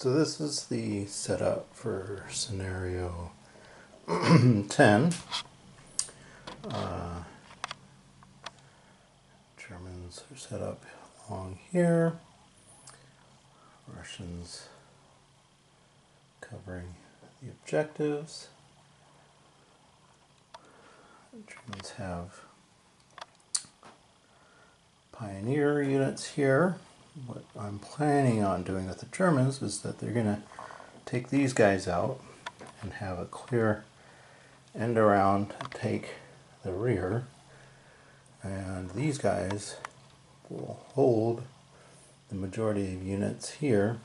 So this is the setup for scenario 10. Germans are set up along here. Russians covering the objectives. The Germans have pioneer units here. What I'm planning on doing with the Germans is that they're going to take these guys out and have a clear end around to take the rear, and these guys will hold the majority of units here,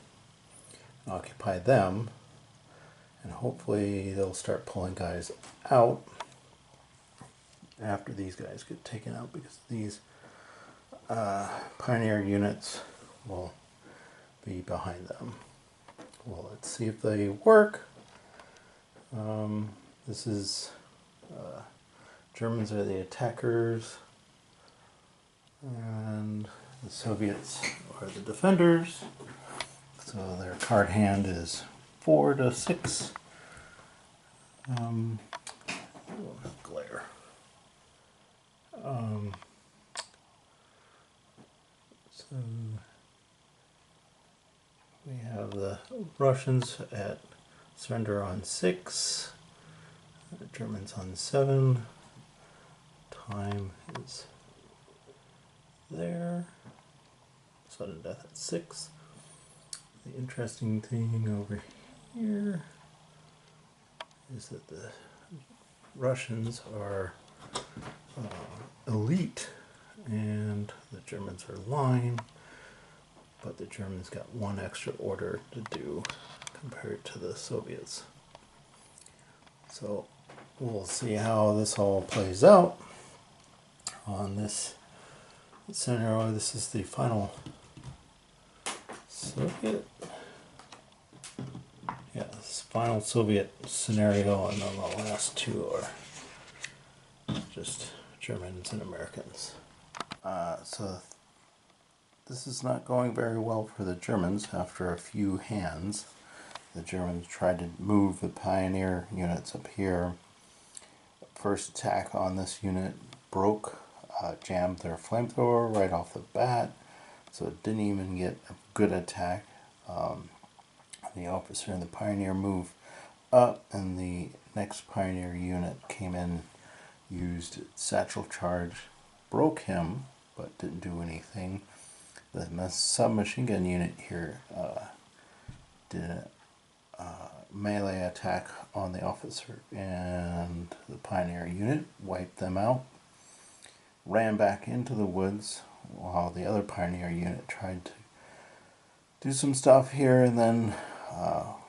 occupy them, and hopefully they'll start pulling guys out after these guys get taken out, because these pioneer units will be behind them. Well, let's see if they work. This is Germans are the attackers and the Soviets are the defenders. So their card hand is 4 to 6. Glare. So we have the Russians at surrender on 6, the Germans on 7. Time is there. Sudden death at 6. The interesting thing over here is that the Russians are elite and the Germans are line, but the Germans got one extra order to do compared to the Soviets. So we'll see how this all plays out on this scenario. This is the final Soviet. Yeah, this final Soviet scenario, and then the last two are just Germans and Americans. So this is not going very well for the Germans. After a few hands, the Germans tried to move the pioneer units up here. First attack on this unit broke, jammed their flamethrower right off the bat, so it didn't even get a good attack. The officer and the pioneer moved up, and the next pioneer unit came in, used satchel charge, broke him, but didn't do anything. The submachine gun unit here did a melee attack on the officer, and the pioneer unit wiped them out, ran back into the woods while the other pioneer unit tried to do some stuff here, and then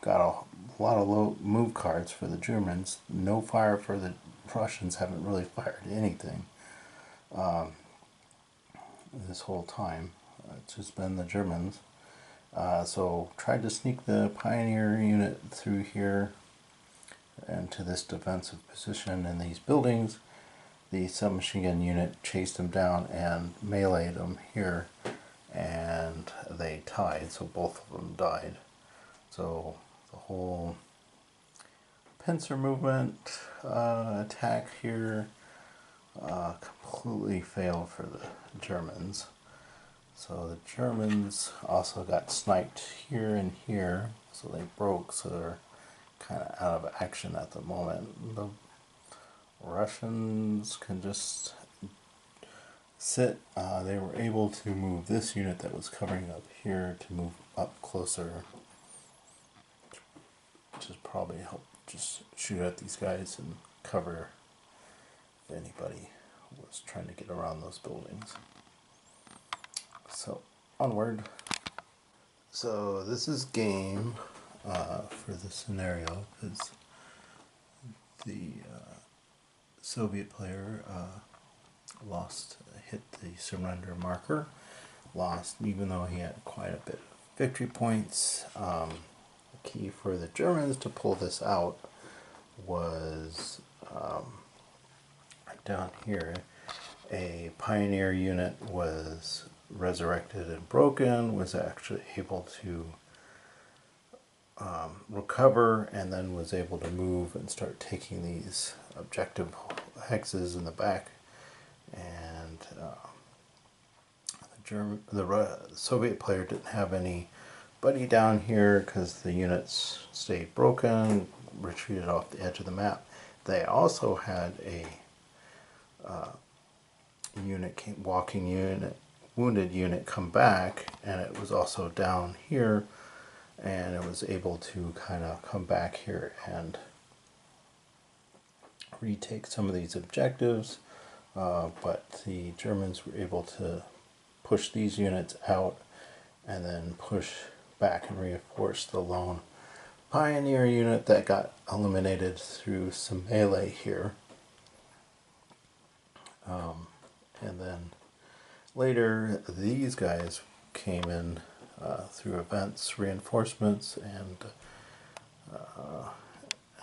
got a lot of low move cards for the Germans. No fire for the Russians. Haven't really fired anything this whole time. It's just been the Germans. So tried to sneak the pioneer unit through here into this defensive position in these buildings. The submachine gun unit chased them down and meleeed them here, and they tied, so both of them died. So the whole pincer movement attack here completely failed for the Germans. So the Germans also got sniped here and here, so they broke, so they're kind of out of action at the moment. The Russians can just sit. They were able to move this unit that was covering up here to move up closer, which is probably help just shoot at these guys and cover if anybody was trying to get around those buildings. So onward. So this is game for the scenario, because the Soviet player hit the surrender marker, lost even though he had quite a bit of victory points. The key for the Germans to pull this out was down here. A pioneer unit was resurrected and broken, was actually able to recover, and then was able to move and start taking these objective hexes in the back. And the Soviet player didn't have anybody down here because the units stayed broken, retreated off the edge of the map. They also had a walking unit, wounded unit come back, and it was also down here, and it was able to kind of come back here and retake some of these objectives, but the Germans were able to push these units out and then push back and reinforce the lone pioneer unit that got eliminated through some melee here. And then later these guys came in through events, reinforcements, and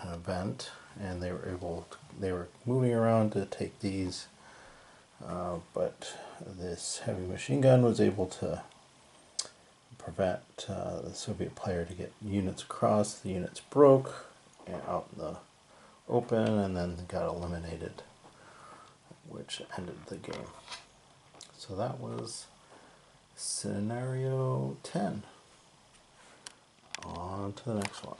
an event, and they were moving around to take these, but this heavy machine gun was able to prevent the Soviet player to get units across. The units broke and out in the open, and then got eliminated, which ended the game. So that was scenario 10. On to the next one.